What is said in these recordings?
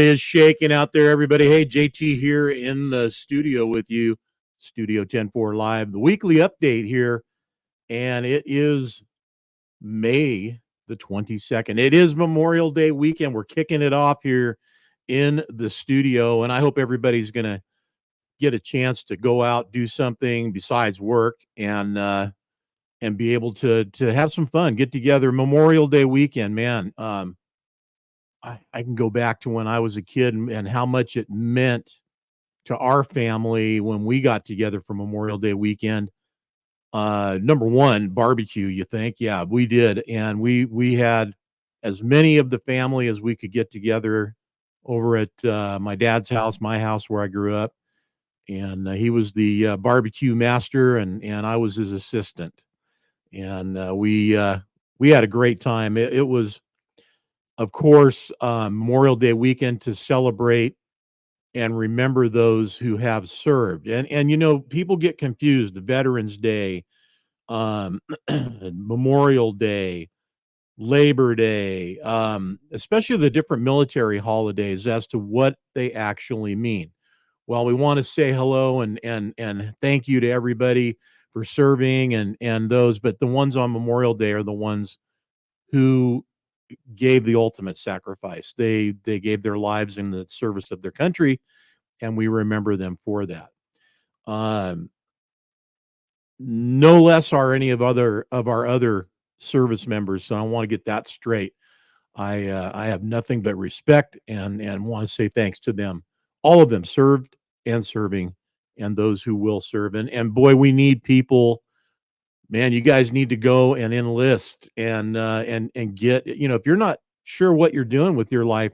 is shaking out there, everybody? Hey, JT here in the studio with you, Studio 10-4 Live, the weekly update here, and it is May the 22nd. It is Memorial Day weekend. We're kicking it off here in the studio, and I hope everybody's going to get a chance to go out, do something besides work, and be able to have some fun, get together. Memorial Day weekend, man. I can go back to when I was a kid and how much it meant to our family when we got together for Memorial Day weekend. Number one, barbecue, you think? Yeah, we did. And we had as many of the family as we could get together over at my dad's house, my house where I grew up. And he was the barbecue master, and I was his assistant. And we had a great time. It was, of course, Memorial Day weekend to celebrate and remember those who have served. And you know, people get confused. The Veterans Day, Memorial Day, Labor Day, especially the different military holidays as to what they actually mean. Well, we want to say hello and thank you to everybody for serving and those, but the ones on Memorial Day are the ones who gave the ultimate sacrifice. They gave their lives in the service of their country, and we remember them for that. No less are any of our other service members. So I want to get that straight. I have nothing but respect and want to say thanks to them. All of them served and serving, and those who will serve. And boy, we need people. Man, you guys need to go and enlist and get, you know, if you're not sure what you're doing with your life,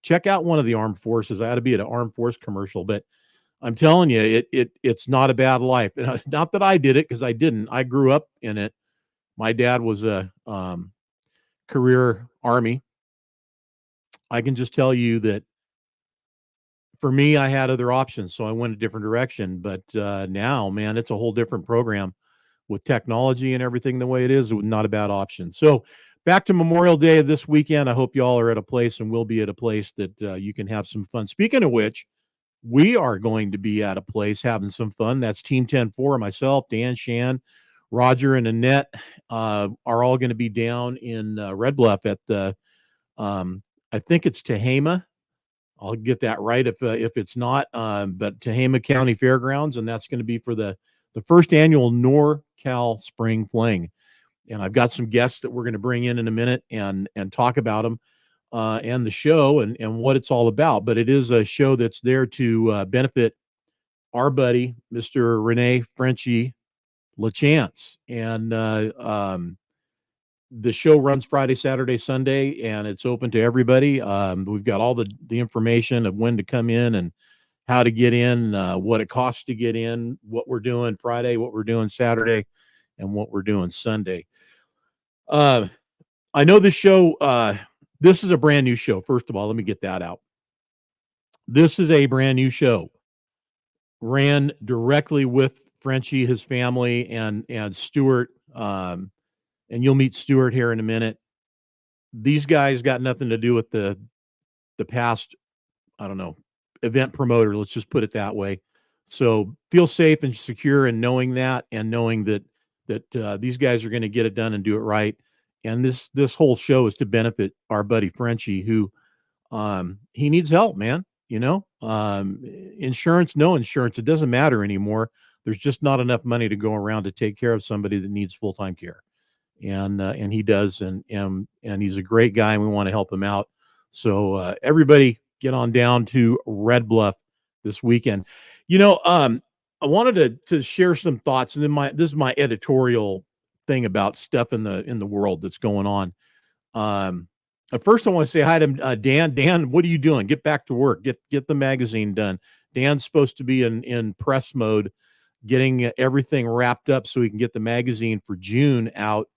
check out one of the armed forces. I ought to be at an armed force commercial, but I'm telling you, it's not a bad life. Not that I did it, because I didn't. I grew up in it. My dad was a career Army. I can just tell you that for me, I had other options, so I went a different direction. But now, man, it's a whole different program with technology and everything the way it is. Not a bad option. So back to Memorial Day this weekend. I hope you all are at a place and will be at a place that you can have some fun. Speaking of which, we are going to be at a place having some fun. That's Team 10-4, myself, Dan, Shan, Roger, and Annette are all going to be down in Red Bluff at the, I think it's Tehama. I'll get that right if it's not, but Tehama County Fairgrounds, and that's going to be for the first annual NorCal Spring Fling. And I've got some guests that we're going to bring in a minute and talk about them and the show and what it's all about. But it is a show that's there to benefit our buddy, Mr. Rene Frenchy LaChance. And the show runs Friday, Saturday, Sunday, and it's open to everybody. We've got all the information of when to come in and how to get in, what it costs to get in, what we're doing Friday, what we're doing Saturday, and what we're doing Sunday. I know this show, this is a brand new show. First of all, let me get that out. This is a brand new show. Ran directly with Frenchy, his family, and Stuart. And you'll meet Stuart here in a minute. These guys got nothing to do with the past, I don't know, event promoter. Let's just put it that way. So feel safe and secure in knowing that, and knowing that these guys are going to get it done and do it right. And this whole show is to benefit our buddy Frenchy, who he needs help, man. You know, insurance, no insurance, it doesn't matter anymore. There's just not enough money to go around to take care of somebody that needs full-time care. And he does, and he's a great guy, and we want to help him out. So everybody get on down to Red Bluff this weekend. You know, I wanted to share some thoughts, and then this is my editorial thing about stuff in the world that's going on. At first, I want to say hi to Dan. Dan, what are you doing? Get back to work. Get the magazine done. Dan's supposed to be in press mode, getting everything wrapped up so he can get the magazine for June out.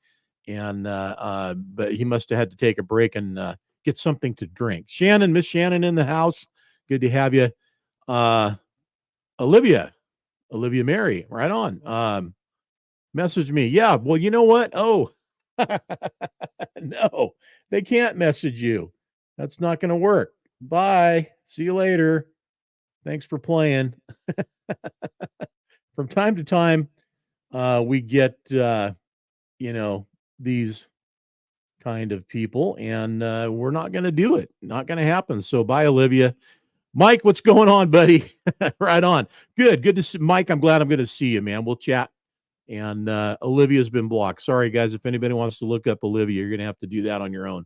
And but he must have had to take a break and get something to drink. Miss Shannon in the house. Good to have you. Olivia Mary, right on. Message me. Yeah, well, you know what? Oh, no, they can't message you. That's not going to work. Bye. See you later. Thanks for playing. From time to time, we get, these kind of people, and we're not going to do it. Not going to happen. So bye, Olivia. Mike, what's going on, buddy? Right on. Good. Good to see Mike. I'm glad I'm going to see you, man. We'll chat. And Olivia's been blocked. Sorry, guys. If anybody wants to look up Olivia, you're going to have to do that on your own.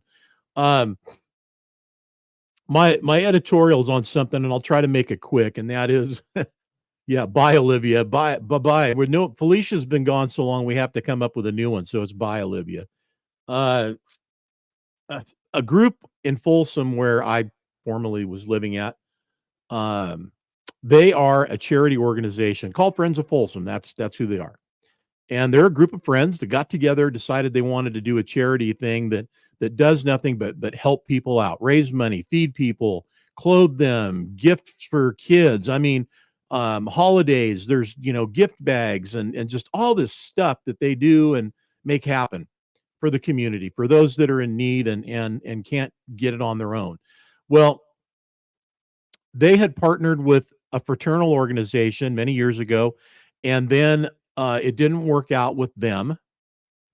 Um, my editorial's on something, and I'll try to make it quick. And that is, yeah, bye, Olivia. Bye. We're no Felicia's been gone so long. We have to come up with a new one. So it's bye, Olivia. Uh, a group in Folsom where I formerly was living at. Um, they are a charity organization called Friends of Folsom. That's who they are. And they're a group of friends that got together, decided they wanted to do a charity thing that does nothing but help people out, raise money, feed people, clothe them, gifts for kids. I mean, holidays. There's gift bags and just all this stuff that they do and make happen for the community, for those that are in need and can't get it on their own. Well, they had partnered with a fraternal organization many years ago, and then it didn't work out with them.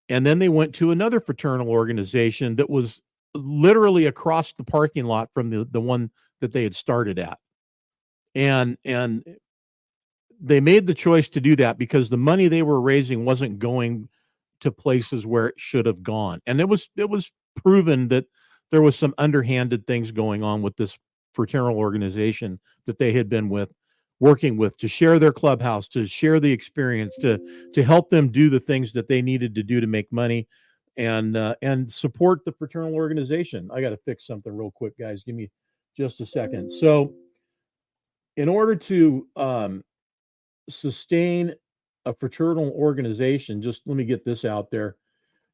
And then they went to another fraternal organization that was literally across the parking lot from the one that they had started at. And they made the choice to do that because the money they were raising wasn't going to places where it should have gone. And it was proven that there was some underhanded things going on with this fraternal organization that they had been working with to share their clubhouse, to share the experience, to help them do the things that they needed to do to make money and support the fraternal organization. I got to fix something real quick, guys. Give me just a second. So in order to sustain a fraternal organization, just let me get this out there.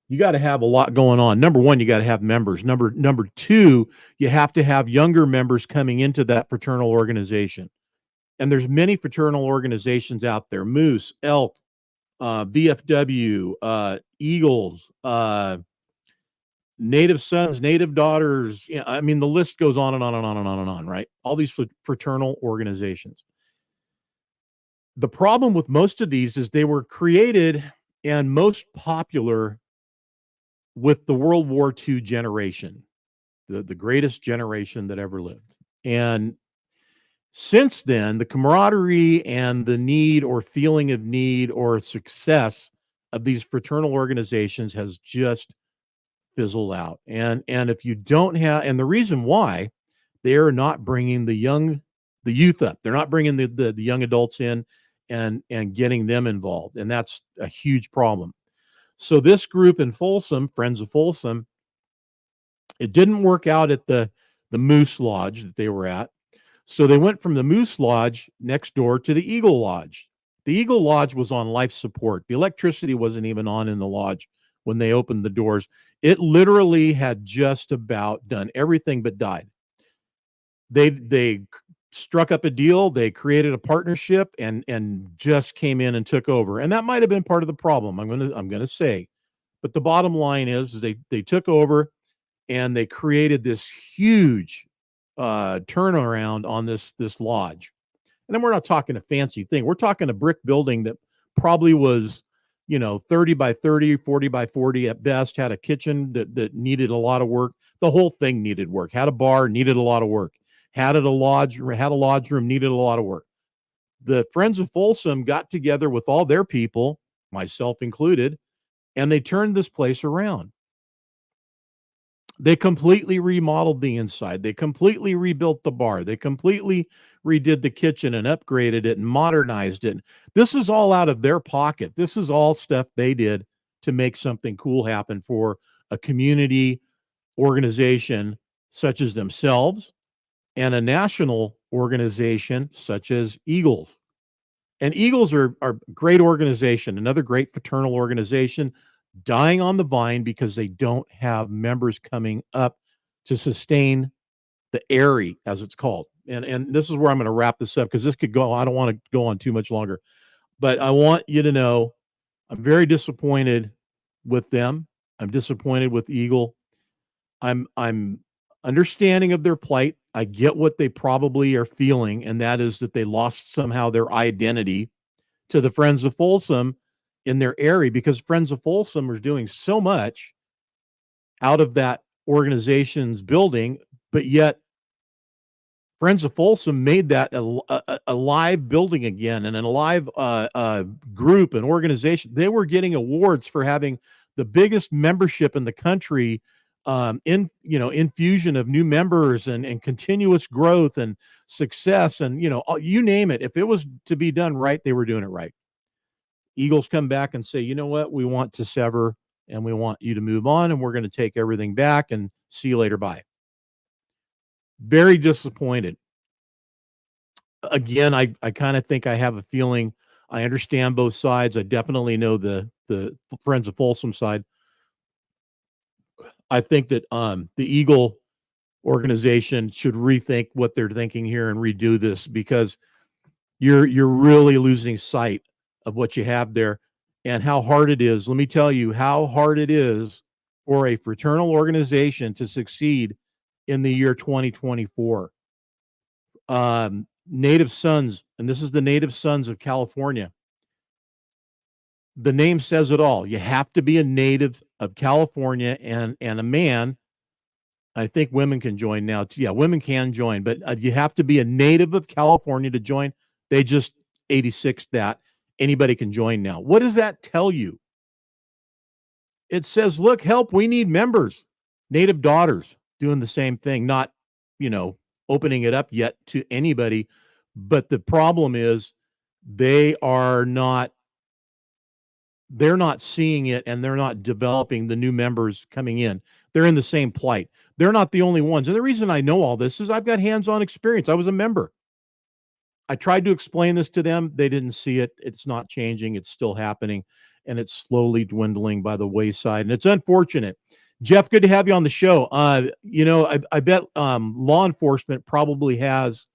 You got to have a lot going on. Number one, you got to have members. Number two, you have to have younger members coming into that fraternal organization. And there's many fraternal organizations out there: Moose, Elk, VFW, Eagles, Native Sons, Native Daughters. Yeah, I mean, the list goes on and on and on and on and on, right? All these fraternal organizations. The problem with most of these is they were created and most popular with the World War II generation, the greatest generation that ever lived. And since then, the camaraderie and the need or feeling of need or success of these fraternal organizations has just fizzled out. And if you don't have, and the reason why they're not bringing the youth up, they're not bringing the young adults in and getting them involved, and that's a huge problem. So this group in Folsom, Friends of Folsom, it didn't work out at the Moose Lodge that they were at. So they went from the Moose Lodge next door to the Eagle Lodge. The Eagle Lodge was on life support. The electricity wasn't even on in the lodge when they opened the doors. It literally had just about done everything but died. They struck up a deal, they created a partnership and just came in and took over. And that might have been part of the problem. I'm going to say. But the bottom line is they took over and they created this huge turnaround on this lodge. And then we're not talking a fancy thing. We're talking a brick building that probably was, 30 by 30, 40 by 40 at best, had a kitchen that needed a lot of work. The whole thing needed work. Had a bar, needed a lot of work. Had a lodge room, needed a lot of work. The Friends of Folsom got together with all their people, myself included, and they turned this place around. They completely remodeled the inside. They completely rebuilt the bar. They completely redid the kitchen and upgraded it and modernized it. This is all out of their pocket. This is all stuff they did to make something cool happen for a community organization such as themselves and a national organization such as Eagles. And Eagles are a great organization, another great fraternal organization, dying on the vine because they don't have members coming up to sustain the AIRI, as it's called. And this is where I'm going to wrap this up because this could go, I don't want to go on too much longer. But I want you to know I'm very disappointed with them. I'm disappointed with Eagle. I'm understanding of their plight. I get what they probably are feeling, and that is that they lost somehow their identity to the Friends of Folsom in their area, because Friends of Folsom are doing so much out of that organization's building, but yet Friends of Folsom made that a live building again, and a live group and organization. They were getting awards for having the biggest membership in the country, infusion of new members and continuous growth and success, and you name it. If it was to be done right, they were doing it right. Eagles come back and say, you know what, we want to sever and we want you to move on, and we're going to take everything back and see you later. Bye. Very disappointed. Again, I kind of think I have a feeling. I understand both sides. I definitely know the Friends of Folsom side. I think that the Eagle organization should rethink what they're thinking here and redo this, because you're really losing sight of what you have there and how hard it is. Let me tell you how hard it is for a fraternal organization to succeed in the year 2024. Native Sons, and this is the Native Sons of California. The name says it all. You have to be a native of California and a man. I think women can join now too. Yeah, women can join, but you have to be a native of California to join. They just 86 that. Anybody can join now. What does that tell you? It says, look, help, we need members. Native Daughters doing the same thing, not, opening it up yet to anybody. But the problem is they're not seeing it, and they're not developing the new members coming in. They're in the same plight. They're not the only ones. And the reason I know all this is I've got hands-on experience. I was a member. I tried to explain this to them. They didn't see it. It's not changing. It's still happening, and it's slowly dwindling by the wayside. And it's unfortunate. Jeff, good to have you on the show. I bet law enforcement probably has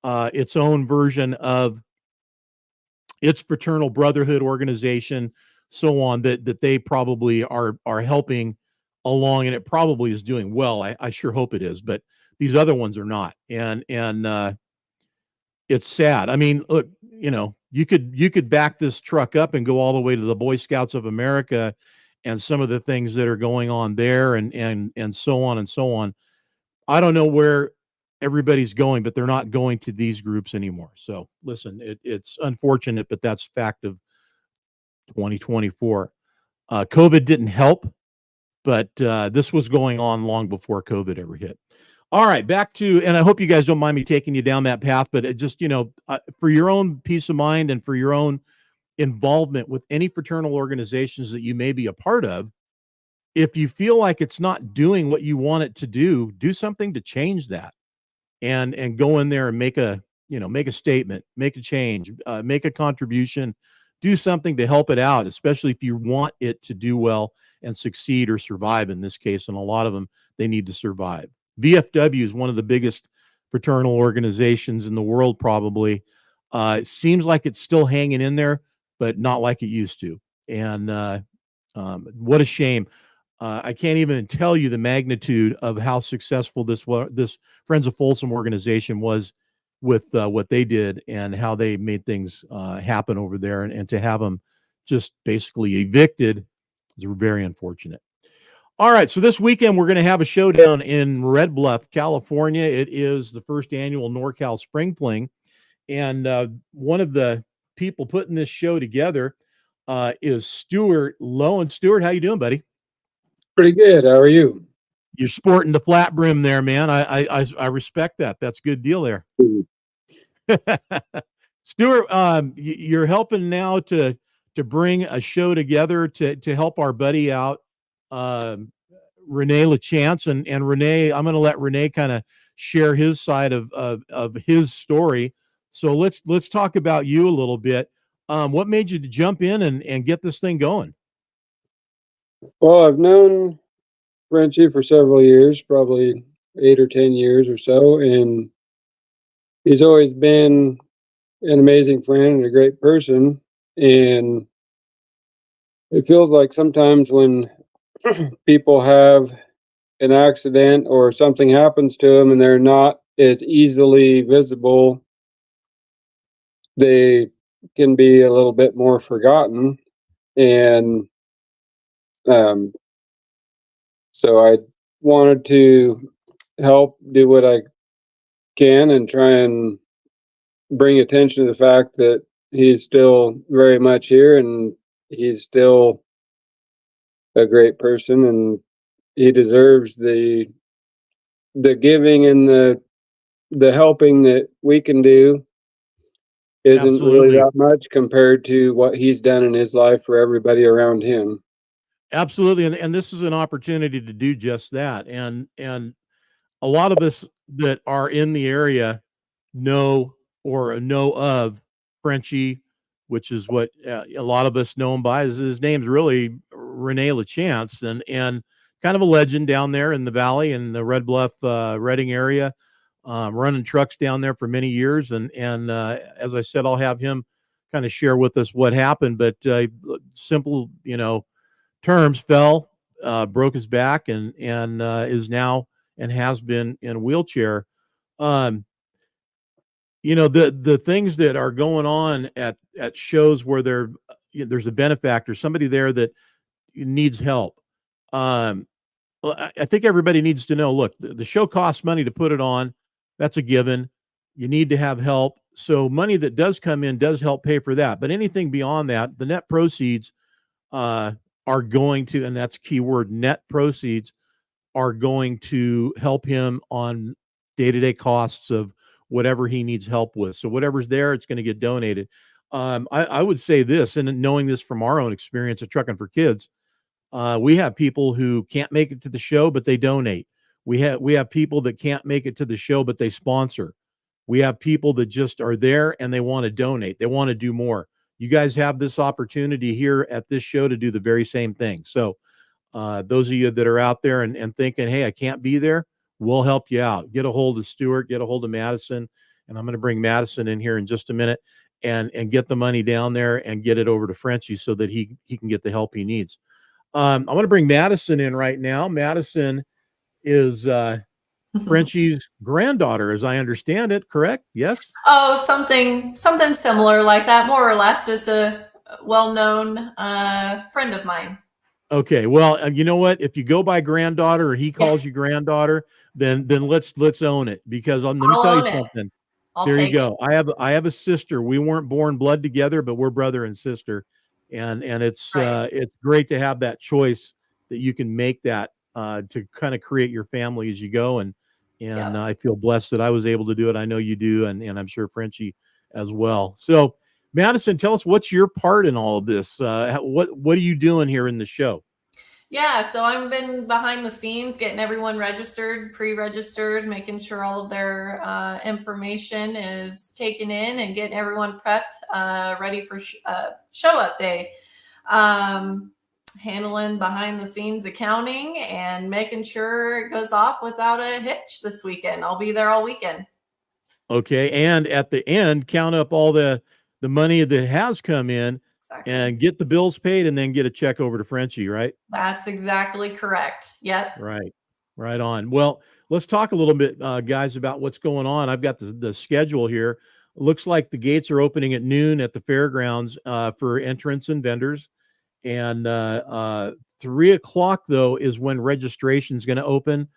its own version of its fraternal brotherhood organization, so on, that they probably are helping along, and it probably is doing well. I sure hope it is, but these other ones are not. And it's sad. I mean, look, you could back this truck up and go all the way to the Boy Scouts of America and some of the things that are going on there, and so on and so on. I don't know where everybody's going, but they're not going to these groups anymore. So listen, it's unfortunate, but that's fact of 2024. COVID didn't help, but this was going on long before COVID ever hit. All right, back to, and I hope you guys don't mind me taking you down that path, but it just, for your own peace of mind and for your own involvement with any fraternal organizations that you may be a part of, if you feel like it's not doing what you want it to do something to change that, and go in there and make a statement, make a change, make a contribution, do something to help it out, especially if you want it to do well and succeed or survive in this case. And a lot of them, they need to survive. VFW is one of the biggest fraternal organizations in the world, probably. It seems like it's still hanging in there, but not like it used to. And what a shame. I can't even tell you the magnitude of how successful this Friends of Folsom organization was with what they did and how they made things happen over there. And to have them just basically evicted is very unfortunate. All right, so this weekend we're going to have a showdown in Red Bluff, California. It is the first annual NorCal Spring Fling, and one of the people putting this show together is Stuart Loewen. Stuart, how you doing, buddy? Pretty good. How are you? You're sporting the flat brim there, man. I respect that. That's a good deal there. Stuart, you're helping now to bring a show together to help our buddy out, Rene LaChance, and Rene. I'm going to let Rene kind of share his side of his story. So let's talk about you a little bit. What made you to jump in and get this thing going? Well, I've known Frenchy for several years, probably 8 or 10 years or so, and he's always been an amazing friend and a great person. And it feels like sometimes when people have an accident or something happens to them and they're not as easily visible, they can be a little bit more forgotten. And so I wanted to help do what I can and try and bring attention to the fact that he's still very much here and he's still a great person, and he deserves the giving and the helping that we can do isn't really Absolutely. that much compared to what he's done in his life for everybody around him. Absolutely. And this is an opportunity to do just that. And a lot of us that are in the area know or know of Frenchy, which is what a lot of us know him by. His name's really Rene LaChance, and kind of a legend down there in the valley in the Red Bluff, Redding area, running trucks down there for many years. And as I said, I'll have him kind of share with us what happened. But simple, terms, fell, broke his back, and is now and has been in a wheelchair. Um, the things that are going on at shows where there's a benefactor, somebody there that needs help. Um, well, I think everybody needs to know. Look, the show costs money to put it on. That's a given. You need to have help. So money that does come in does help pay for that. But anything beyond that, the net proceeds uh, are going to, and that's key word, net proceeds are going to help him on day-to-day costs of whatever he needs help with. So whatever's there, it's going to get donated. I would say this, and knowing this from our own experience of Trucking for Kids, we have people who can't make it to the show, but they donate. We have people that can't make it to the show, but they sponsor. We have people that just are there and they want to donate. They want to do more. You guys have this opportunity here at this show to do the very same thing. So those of you that are out there and thinking, hey, I can't be there, we'll help you out. Get a hold of Stuart, get a hold of Madison, and I'm going to bring Madison in here in just a minute and get the money down there and get it over to Frenchy so that he can get the help he needs. I want to bring Madison in right now. Madison is Frenchy's granddaughter, as I understand it. Correct? Yes. Oh, something similar like that, more or less. Just a well-known friend of mine. Okay. Well, you know what? If you go by granddaughter or he calls you granddaughter, then let's own it because let me tell you something. There you go. I have a sister. We weren't born blood together, but we're brother and sister, and it's great to have that choice that you can make that to kind of create your family as you go, and I feel blessed that I was able to do it. I know you do, and I'm sure Frenchy as well. So, Madison, tell us what's your part in all of this. What are you doing here in the show? Yeah, so I've been behind the scenes getting everyone registered, pre-registered, making sure all of their information is taken in and getting everyone prepped, ready for show up day. Handling behind the scenes accounting and making sure it goes off without a hitch this weekend. I'll be there all weekend. Okay, and at the end, count up all the money that has come in. Exactly. And get the bills paid and then get a check over to Frenchy, right? That's exactly correct. Yep. Right on. Well, let's talk a little bit, guys, about what's going on. I've got the schedule here. Looks like the gates are opening at noon at the fairgrounds for entrance and vendors. And 3:00, though, is when registration is going to open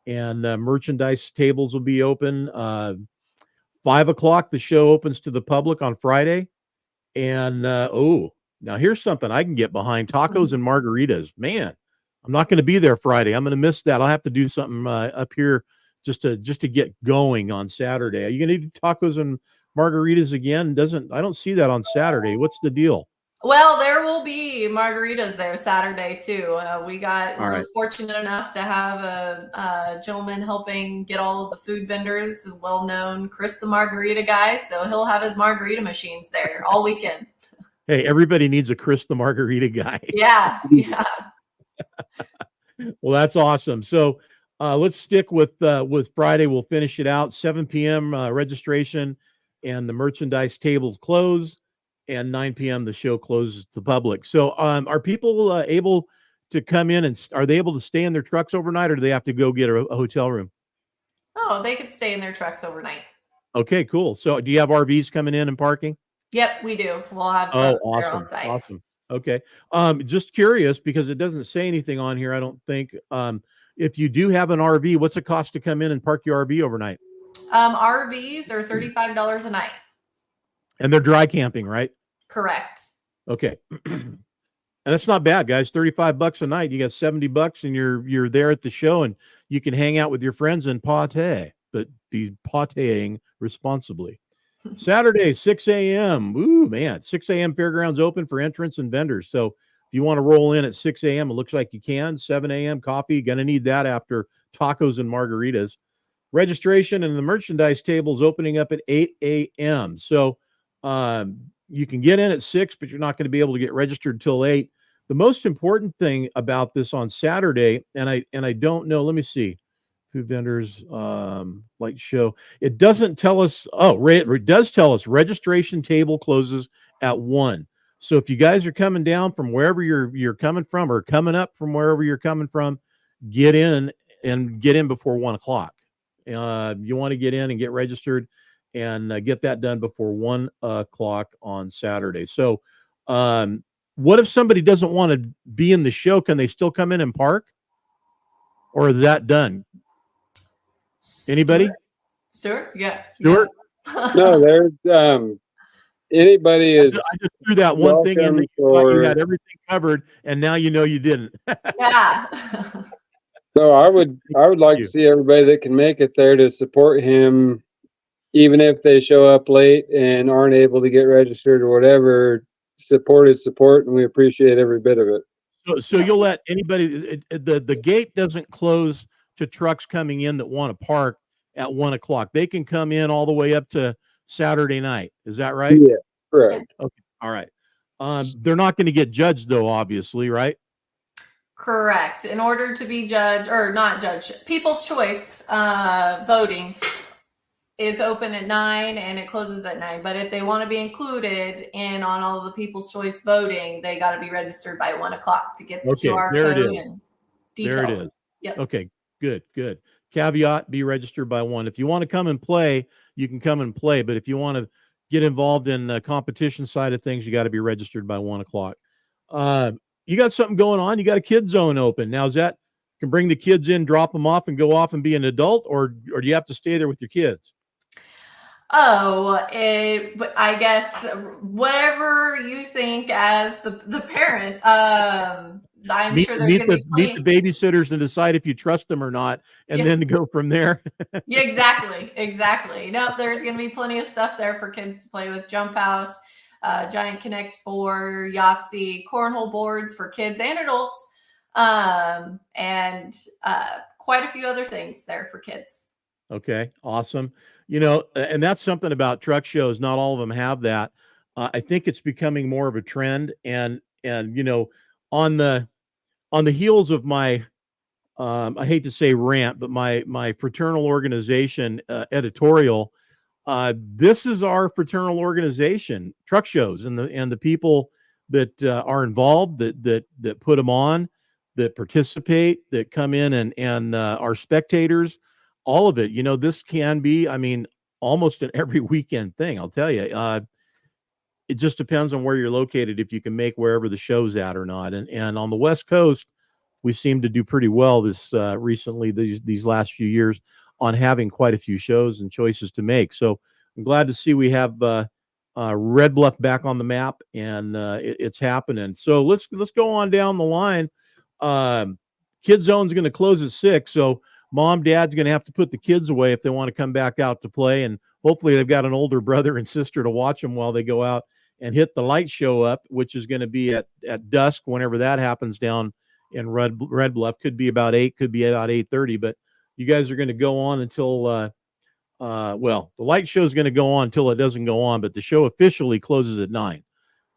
and merchandise tables will be open. 5:00, the show opens to the public on Friday. And now here's something I can get behind: tacos and margaritas. Man, I'm not going to be there Friday. I'm going to miss that. I'll have to do something up here just to get going on Saturday. Are you going to do tacos and margaritas again? I don't see that on Saturday. What's the deal? Well, there will be margaritas there Saturday too. We're fortunate enough to have a gentleman helping get all of the food vendors, well-known Chris the Margarita guy. So he'll have his margarita machines there all weekend. Hey, everybody needs a Chris the Margarita guy. Yeah. Well, that's awesome. So let's stick with Friday. We'll finish it out 7 p.m. Registration and the merchandise tables close, and 9 p.m. the show closes to the public. So are people able to come in and are they able to stay in their trucks overnight, or do they have to go get a hotel room? Oh, they could stay in their trucks overnight. Okay, cool. So do you have RVs coming in and parking? Yep, we do. We'll have Oh, trucks there on awesome. site. Awesome. Okay. Just curious because it doesn't say anything on here, I don't think. If you do have an RV, what's it cost to come in and park your RV overnight? RVs are $35 a night. And they're dry camping, right? Correct. Okay. And that's not bad, guys. $35 a night. You got $70 and you're there at the show and you can hang out with your friends and pate, but be pateing responsibly. Saturday, 6 a.m. Ooh, man, 6 a.m. Fairgrounds open for entrance and vendors. So if you want to roll in at 6 a.m., it looks like you can. 7 a.m. coffee, going to need that after tacos and margaritas. Registration and the merchandise table is opening up at 8 a.m. So you can get in at 6, but you're not going to be able to get registered till 8. The most important thing about this on Saturday, and I don't know, let me see. Food vendors, light show. It doesn't tell us. Oh, it does tell us registration table closes at 1. So if you guys are coming down from wherever you're coming from or coming up from wherever you're coming from, get in before 1 o'clock. You want to get in and get registered and get that done before 1 o'clock on Saturday. So what if somebody doesn't want to be in the show? Can they still come in and park? Or is that done? Anybody? Stuart? Yeah. Stuart? No, there's anybody is. I just threw that one thing in that you thought you had everything covered, and now you know you didn't. Yeah. So I would like to see everybody that can make it there to support him, even if they show up late and aren't able to get registered or whatever. Support is support, and we appreciate every bit of it. So you'll let anybody. The gate doesn't close to trucks coming in that want to park at 1 o'clock. They can come in all the way up to Saturday night. Is that right? Yeah, correct. Okay. All right. They're not going to get judged though, obviously, right? Correct. In order to be judged, or not judged, People's Choice voting is open at 9 and it closes at 9. But if they want to be included in on all of the People's Choice voting, they got to be registered by 1 o'clock to get the QR code and details. There it is. Yep. Okay. Good. Caveat: be registered by 1. If you want to come and play, you can come and play. But if you want to get involved in the competition side of things, you got to be registered by 1 o'clock. You got something going on. You got a kid zone open now. Is that can bring the kids in, drop them off, and go off and be an adult, or do you have to stay there with your kids? But I guess whatever you think as the parent. I'm sure there's going to be meet the babysitters and decide if you trust them or not, and then go from there. Yeah, exactly. No, there's going to be plenty of stuff there for kids to play with. Jump house, Giant Connect 4, Yahtzee, cornhole boards for kids and adults, and quite a few other things there for kids. Okay, awesome. And that's something about truck shows. Not all of them have that. I think it's becoming more of a trend, and on the heels of my, I hate to say rant, but my fraternal organization editorial. This is our fraternal organization, truck shows, and the people that are involved, that put them on, that participate, that come in and are spectators. All of it. This can be, almost an every weekend thing. I'll tell you. It just depends on where you're located, if you can make wherever the show's at or not. And on the West Coast, we seem to do pretty well this recently, these last few years, on having quite a few shows and choices to make. So I'm glad to see we have Red Bluff back on the map, and it's happening. So let's go on down the line. Kid Zone's going to close at 6, so Mom, Dad's going to have to put the kids away if they want to come back out to play, and hopefully they've got an older brother and sister to watch them while they go out and hit the light show up, which is going to be at dusk whenever that happens down in Red Bluff. Could be about 8, could be about 8:30, but you guys are going to go on until the light show is going to go on until it doesn't go on, but the show officially closes at 9,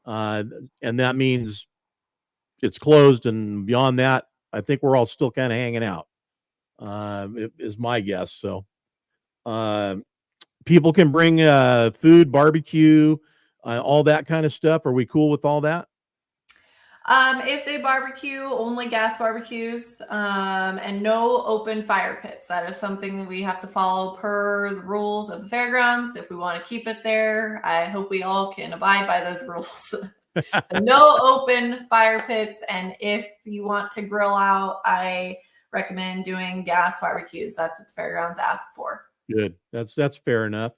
and that means it's closed, and beyond that, I think we're all still kind of hanging out. Is my guess. So people can bring food, barbecue, all that kind of stuff. Are we cool with all that? If they barbecue, only gas barbecues, and no open fire pits. That is something that we have to follow per the rules of the fairgrounds. If we want to keep it there, I hope we all can abide by those rules. So no open fire pits. And if you want to grill out, I recommend doing gas barbecues. That's what the fairgrounds ask for. Good. That's fair enough.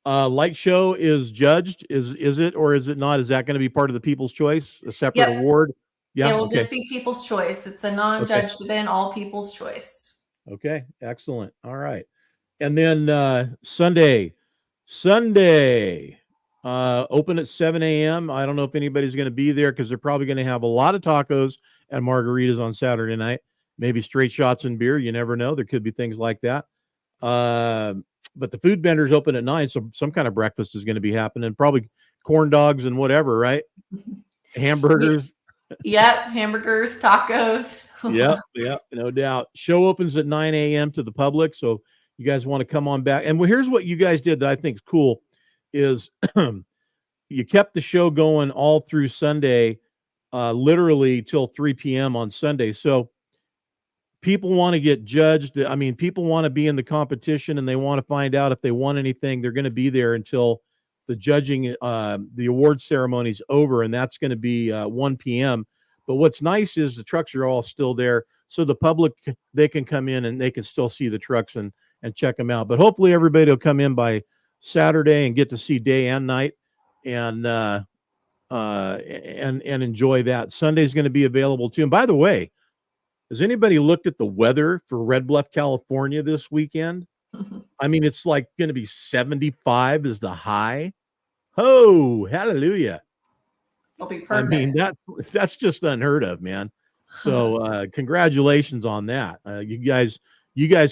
Light show is judged. Is it or is it not? Is that going to be part of the People's Choice, a separate Yep. award? Yeah. It will Okay. just be people's choice. It's a non-judged event, all people's choice. Okay. Excellent. All right. And then Sunday, open at 7 a.m. I don't know if anybody's going to be there because they're probably going to have a lot of tacos and margaritas on Saturday night. Maybe straight shots and beer. You never know. There could be things like that. But the food vendors open at 9, so some kind of breakfast is going to be happening. Probably corn dogs and whatever, right? Hamburgers. Yep, hamburgers, tacos. Yep, no doubt. Show opens at 9 a.m. to the public, so you guys want to come on back. And here's what you guys did that I think is cool is you kept the show going all through Sunday, literally till 3 p.m. on Sunday. So people want to get judged. I mean, people want to be in the competition and they want to find out if they won anything. They're going to be there until the judging, the award ceremony is over, and that's going to be 1 p.m. But what's nice is the trucks are all still there, so the public, they can come in and they can still see the trucks and check them out. But hopefully everybody will come in by Saturday and get to see day and night and enjoy that. Sunday's going to be available too. And by the way, has anybody looked at the weather for Red Bluff, California this weekend? I mean, it's like going to be 75 is the high. Oh, hallelujah. It'll be perfect. I mean, that's just unheard of, man. So congratulations on that. You guys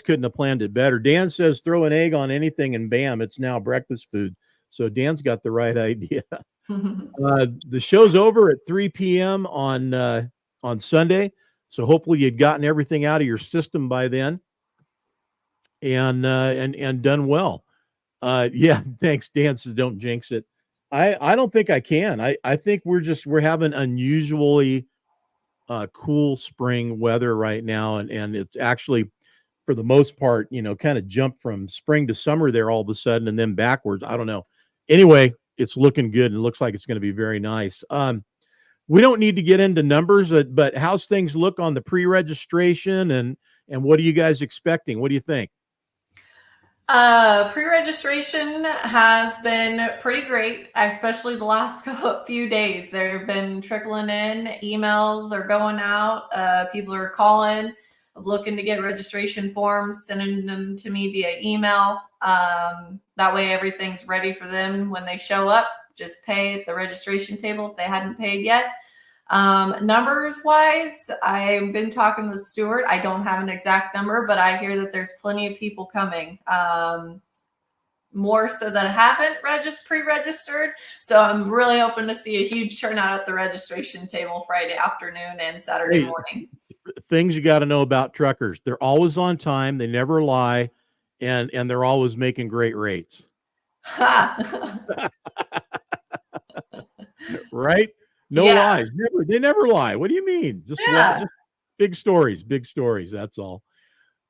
couldn't have planned it better. Dan says throw an egg on anything and bam, it's now breakfast food. So Dan's got the right idea. The show's over at 3 p.m. on Sunday. So hopefully you'd gotten everything out of your system by then and done well. Yeah, thanks. Dan says don't jinx it. I don't think I can. I think we're having unusually cool spring weather right now. And it's actually, for the most part, kind of jumped from spring to summer there all of a sudden and then backwards. I don't know. Anyway, it's looking good and it looks like it's going to be very nice. We don't need to get into numbers, but how's things look on the pre-registration and what are you guys expecting? What do you think? Pre-registration has been pretty great, especially the last few days. They've been trickling in, emails are going out, people are calling, looking to get registration forms, sending them to me via email. That way everything's ready for them when they show up. Just pay at the registration table if they hadn't paid yet. Numbers wise, I've been talking with Stuart. I don't have an exact number, but I hear that there's plenty of people coming. More so that haven't pre-registered. So I'm really hoping to see a huge turnout at the registration table Friday afternoon and Saturday morning. Things you got to know about truckers. They're always on time. They never lie. And they're always making great rates. Right? No lies. They never lie. What do you mean? Just big stories. That's all.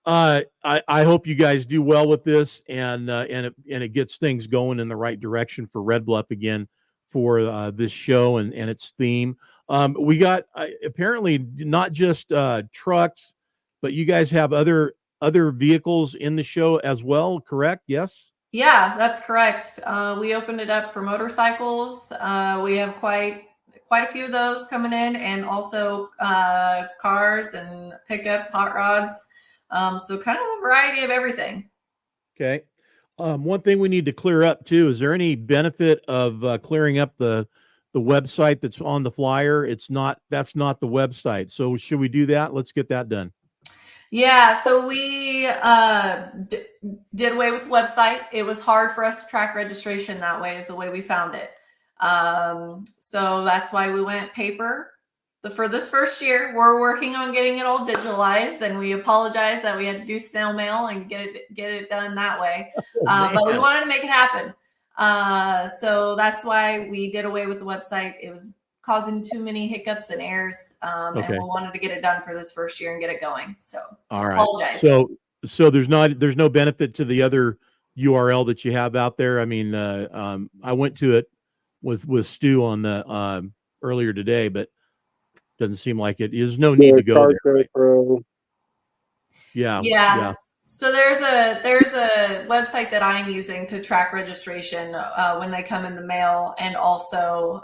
I hope you guys do well with this and it gets things going in the right direction for Red Bluff again for this show and its theme. We got apparently not just trucks, but you guys have other vehicles in the show as well, correct? Yes? Yeah, that's correct. We opened it up for motorcycles. We have quite a few of those coming in, and also cars and pickup, hot rods. So kind of a variety of everything. Okay. One thing we need to clear up too, is there any benefit of clearing up the website that's on the flyer? That's not the website. So should we do that? Let's get that done. Yeah, so we did away with the website. It was hard for us to track registration that way, is the way we found it. So that's why we went paper. For this first year, we're working on getting it all digitalized, and we apologize that we had to do snail mail and get it done that way. But we wanted to make it happen. So that's why we did away with the website. It was causing too many hiccups and errors. And Okay. we wanted to get it done for this first year and get it going. So All right. apologize. So there's no benefit to the other URL that you have out there. I mean, I went to it with Stu on the earlier today, but doesn't seem like it. There's no need to go there. Card Right? Pro. Yeah. So there's a website that I'm using to track registration when they come in the mail, and also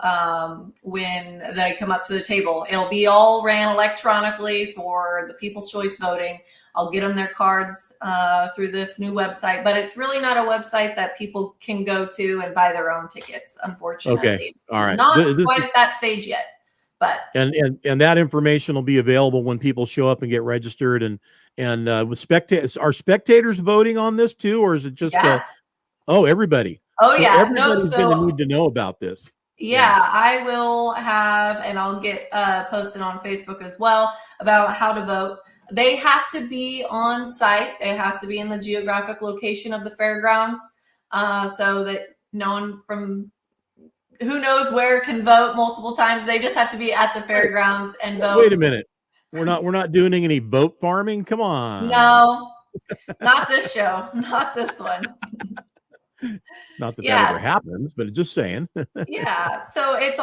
when they come up to the table. It'll be all ran electronically for the People's Choice voting. I'll get them their cards through this new website, but it's really not a website that people can go to and buy their own tickets. Unfortunately, Okay. It's All right. not quite at that stage yet. But and that information will be available when people show up and get registered. And with spectators, are spectators voting on this too, or is it just everybody? Oh, so yeah. Everybody's going to need to know about this. Yeah, I will have, and I'll get posted on Facebook as well about how to vote. They have to be on site. It has to be in the geographic location of the fairgrounds, so that no one from who knows where can vote multiple times. They just have to be at the fairgrounds and vote. Wait a minute. We're not doing any boat farming. Come on. No, not this show. Not this one. Not that that ever happens, but just saying. Yeah. So it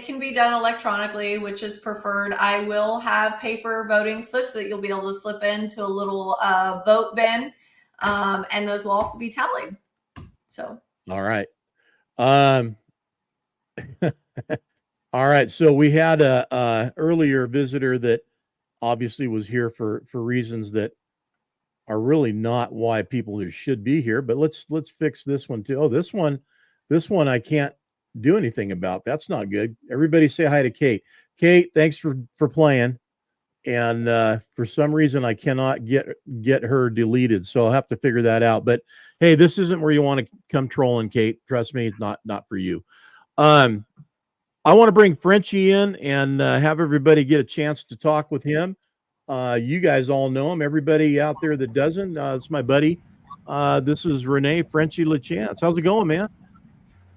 can be done electronically, which is preferred. I will have paper voting slips that you'll be able to slip into a little vote bin. And those will also be tallied. So. All right. All right. So we had a earlier visitor that obviously was here for reasons that are really not why people who should be here. But let's fix this one too. Oh, this one I can't do anything about. That's not good. Everybody say hi to Kate. Kate, thanks for playing. And for some reason I cannot get her deleted, so I'll have to figure that out. But hey, this isn't where you want to come trolling, Kate. Trust me, it's not for you. I want to bring Frenchy in and have everybody get a chance to talk with him. You guys all know him. Everybody out there that doesn't, it's my buddy. This is Rene Frenchy LaChance. How's it going, man?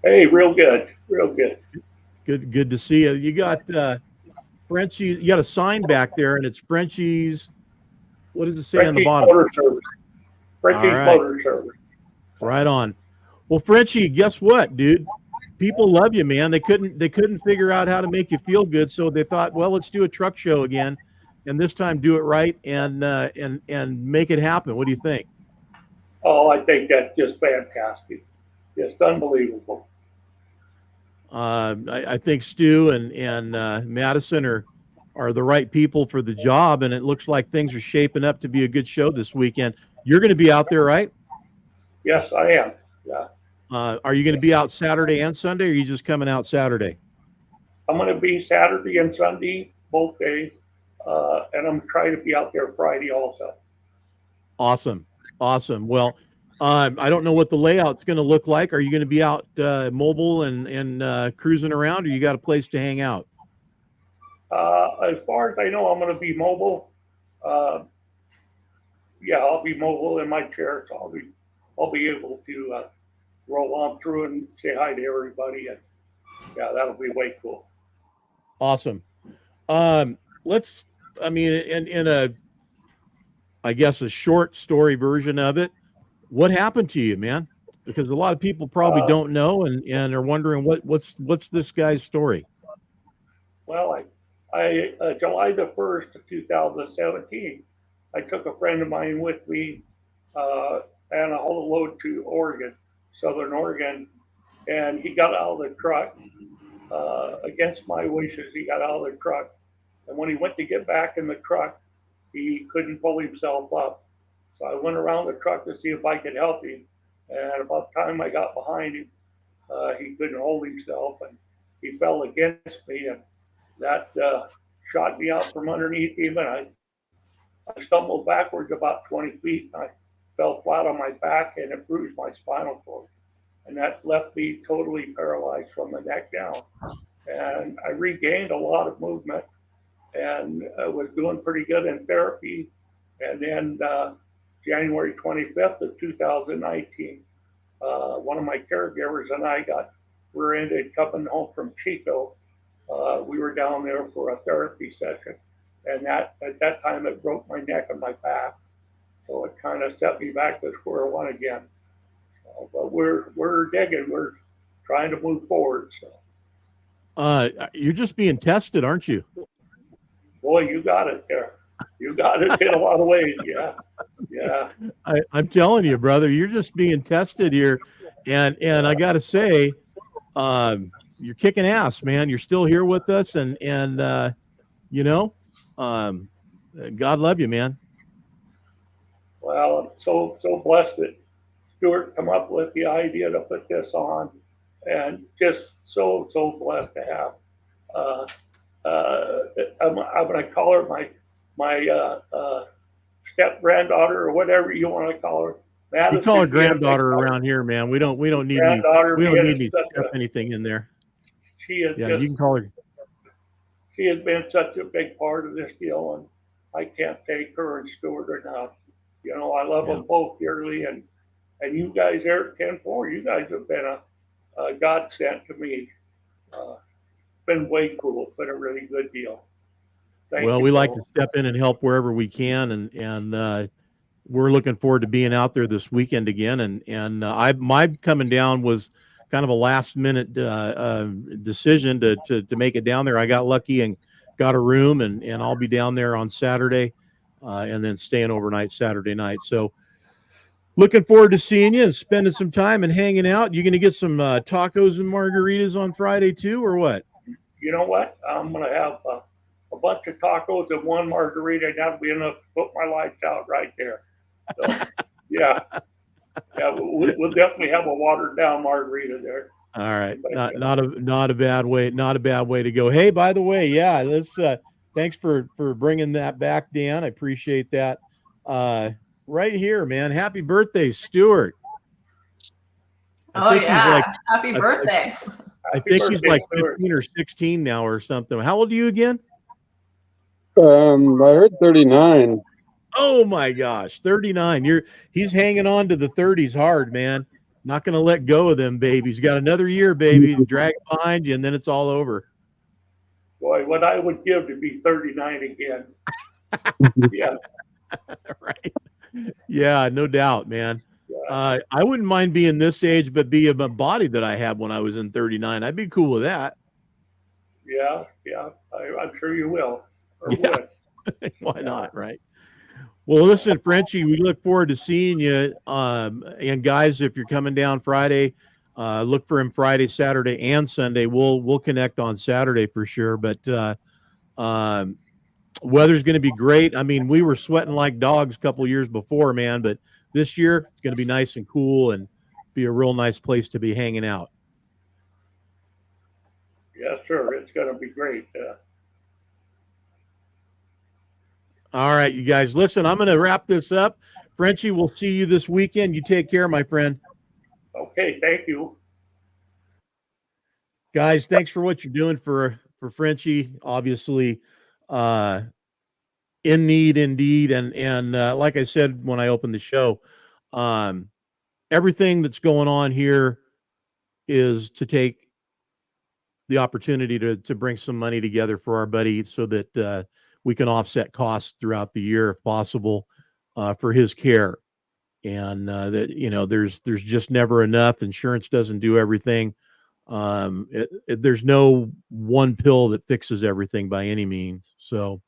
Hey, real good. Good to see you. You got Frenchy. You got a sign back there, and it's Frenchy's. What does it say on the bottom? Motor Service. Frenchy's Motor Service. Right on. Well, Frenchy, guess what, dude? People love you, man. They couldn't figure out how to make you feel good, so they thought, well, let's do a truck show again, and this time do it right and make it happen. What do you think? Oh, I think that's just fantastic. Just unbelievable. I think Stu and Madison are the right people for the job, and it looks like things are shaping up to be a good show this weekend. You're going to be out there, right? Yes, I am. Yeah. Are you going to be out Saturday and Sunday, or are you just coming out Saturday? I'm going to be Saturday and Sunday, both days, and I'm trying to be out there Friday also. Awesome. Well, I don't know what the layout's going to look like. Are you going to be out mobile and cruising around, or you got a place to hang out? As far as I know, I'm going to be mobile. Yeah, I'll be mobile in my chair, so I'll be able to roll on through and say hi to everybody, and yeah, that'll be way cool. Awesome. In I guess a short story version of it, what happened to you, man? Because a lot of people probably don't know and are wondering what's this guy's story. Well, I July the 1st of 2017, I took a friend of mine with me and a whole load to Oregon, Southern Oregon, and he got out of the truck against my wishes. He got out of the truck, and when he went to get back in the truck, he couldn't pull himself up. So I went around the truck to see if I could help him, and about the time I got behind him, he couldn't hold himself, and he fell against me, and that shot me out from underneath him, and I stumbled backwards about 20 feet, and I fell flat on my back, and it bruised my spinal cord. And that left me totally paralyzed from the neck down. And I regained a lot of movement and was doing pretty good in therapy. And then January 25th of 2019, one of my caregivers and I got rear-ended coming home from Chico we were down there for a therapy session, and at that time it broke my neck and my back, so it kind of set me back to square one again. But we're digging, we're trying to move forward. So. You're just being tested, aren't you? Boy, you got it there. You got it in a lot of ways. Yeah. Yeah. I'm telling you, brother, you're just being tested here. And I got to say, you're kicking ass, man. You're still here with us. And you know, God love you, man. Well, I'm so blessed that Stuart come up with the idea to put this on, and just so blessed to have. I'm going to call her my step granddaughter or whatever you want to call her. Madison, we call her granddaughter around here, man. We don't need any step anything in there. She is you can call her. She has been such a big part of this deal, and I can't thank her and Stuart enough. You know, I love them both dearly, and you guys there at 10-4, you guys have been a godsend to me. Been way cool. It's been a really good deal. Well, we like to step in and help wherever we can, and we're looking forward to being out there this weekend again. And my coming down was kind of a last minute decision to make it down there. I got lucky and got a room, and I'll be down there on Saturday, and then staying overnight Saturday night. So looking forward to seeing you and spending some time and hanging out. You going to get some tacos and margaritas on Friday too, or what? You know what? I'm going to have a bunch of tacos and one margarita, and that'll be enough to put my lights out right there. So, yeah, we'll definitely have a watered down margarita there. All right, not a bad way to go. Hey, by the way, yeah, let's thanks for bringing that back, Dan. I appreciate that. Right here, man. Happy birthday, Stuart. Happy birthday. I think he's like 15 or 16 now or something. How old are you again? I heard 39. Oh my gosh, 39. He's hanging on to the 30s hard, man. Not going to let go of them babies. Got another year, baby. Drag it behind you, and then it's all over. Boy, what I would give to be 39 again. Yeah. Right. Yeah, no doubt, man. I wouldn't mind being this age, but be a body that I had when I was in 39. I'd be cool with that. Yeah. I'm sure you will. Or would. Why not, right? Well, listen, Frenchy, we look forward to seeing you. And guys, if you're coming down Friday, look for him Friday, Saturday, and Sunday. We'll connect on Saturday for sure. But weather's going to be great. I mean, we were sweating like dogs a couple years before, man. But this year it's going to be nice and cool and be a real nice place to be hanging out. Yeah, sure. It's going to be great. All right, you guys, listen, I'm going to wrap this up. Frenchy, we'll see you this weekend. You take care, my friend. Okay, thank you. Guys, thanks for what you're doing for Frenchy. Obviously, in need indeed. And like I said when I opened the show, everything that's going on here is to take the opportunity to bring some money together for our buddy so that we can offset costs throughout the year if possible for his care. And that, you know, there's just never enough. Insurance doesn't do everything. There's no one pill that fixes everything by any means. So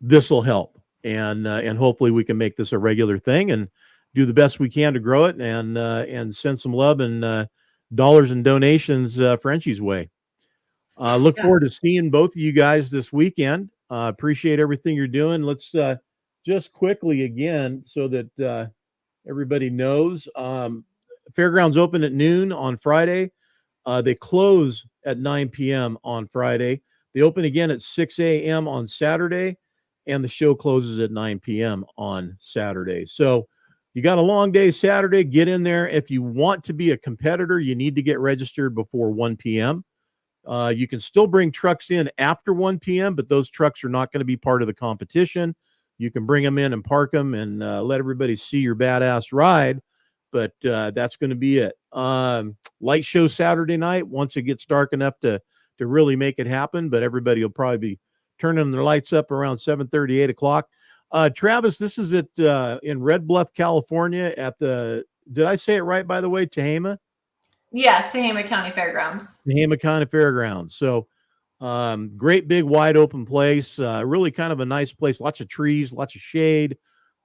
this will help, and hopefully we can make this a regular thing and do the best we can to grow it and send some love and dollars and donations Frenchy's way. Look forward to seeing both of you guys this weekend. Appreciate everything you're doing. Let's just quickly again, so that everybody knows, Fairgrounds open at noon on Friday. They close at 9 p.m. on Friday. They open again at 6 a.m. on Saturday, and the show closes at 9 p.m. on Saturday. So you got a long day Saturday. Get in there. If you want to be a competitor, you need to get registered before 1 p.m. You can still bring trucks in after 1 p.m., but those trucks are not going to be part of the competition. You can bring them in and park them and let everybody see your badass ride, but that's going to be it. Light show Saturday night. Once it gets dark enough to to really make it happen, but everybody will probably be turning their lights up around 7:30, 8 o'clock. Travis, this is at in Red Bluff, California at the, did I say it right, by the way, Tehama? Yeah, Tehama County Fairgrounds. Tehama County Fairgrounds. So great big wide open place, really kind of a nice place, lots of trees, lots of shade.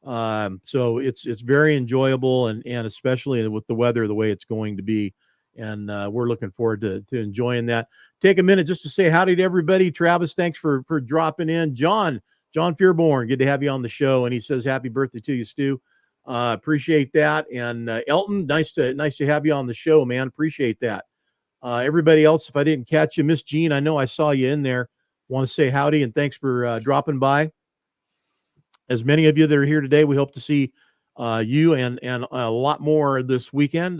So it's very enjoyable, and especially with the weather the way it's going to be. And we're looking forward to enjoying that. Take a minute just to say howdy to everybody. Travis, thanks for dropping in. John Fearborn, good to have you on the show. And he says happy birthday to you, Stu. Appreciate that. And Elton, nice to have you on the show, man. Appreciate that. Everybody else, if I didn't catch you, Miss Jean, I know I saw you in there. Want to say howdy and thanks for dropping by. As many of you that are here today, we hope to see you and a lot more this weekend.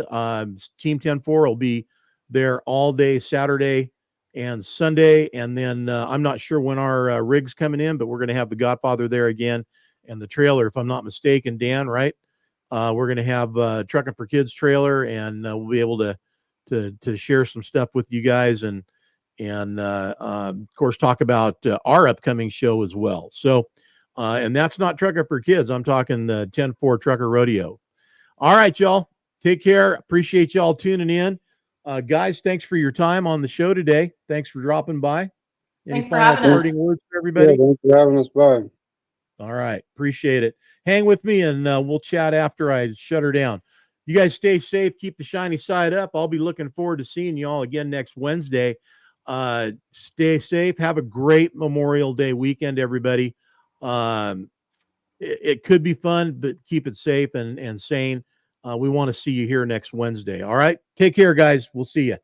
Team 10-4 will be there all day Saturday and Sunday. And then I'm not sure when our rig's coming in, but we're going to have the Godfather there again and the trailer, if I'm not mistaken, Dan, right? We're going to have Trucking for Kids trailer, and we'll be able to share some stuff with you guys, and of course talk about our upcoming show as well. So, and that's not Trucker for Kids. I'm talking the 10-4 Trucker Rodeo. All right, y'all. Take care. Appreciate y'all tuning in. Guys, thanks for your time on the show today. Thanks for dropping by. Thanks for having us. Parting words for everybody? Yeah, thanks for having us by. All right. Appreciate it. Hang with me, and we'll chat after I shut her down. You guys stay safe. Keep the shiny side up. I'll be looking forward to seeing you all again next Wednesday. Stay safe. Have a great Memorial Day weekend, everybody. It could be fun, but keep it safe and sane. We want to see you here next Wednesday. All right. Take care, guys. We'll see you.